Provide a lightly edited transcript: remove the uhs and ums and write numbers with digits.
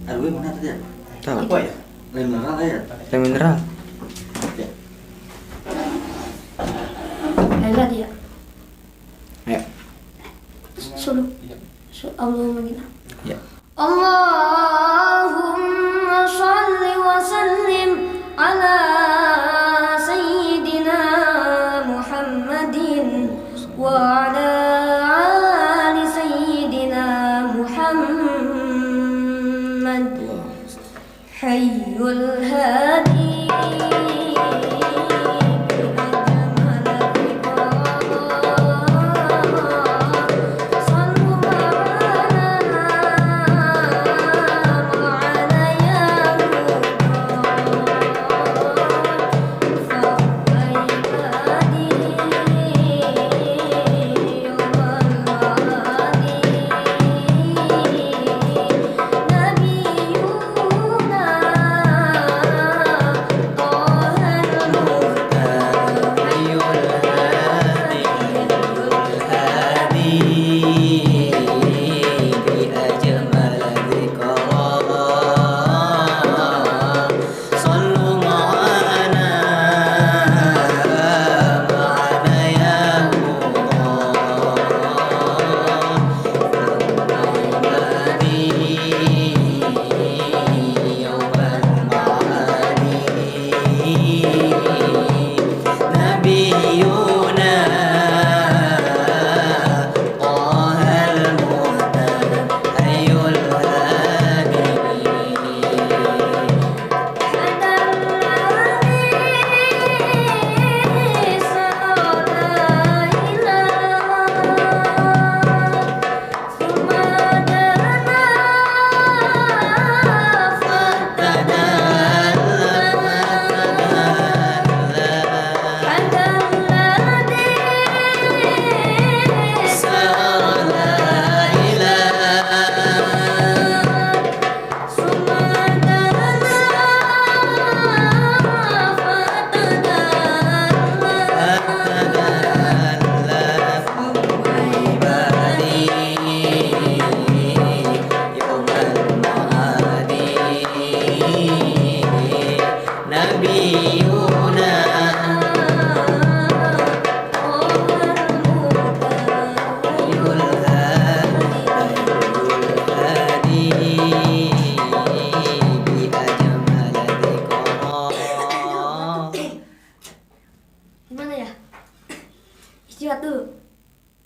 RW mana tadi ya? Tahu. Apa ya? Lain mineral ya? Teh mineral. Ya. Ada dia. Ayo. Sulu. Allahumma gina. Ya. Allahumma shalli wa sallim ala sayyidina Muhammadin wa ala ali sayyidina Muhammad. Hayyul hadi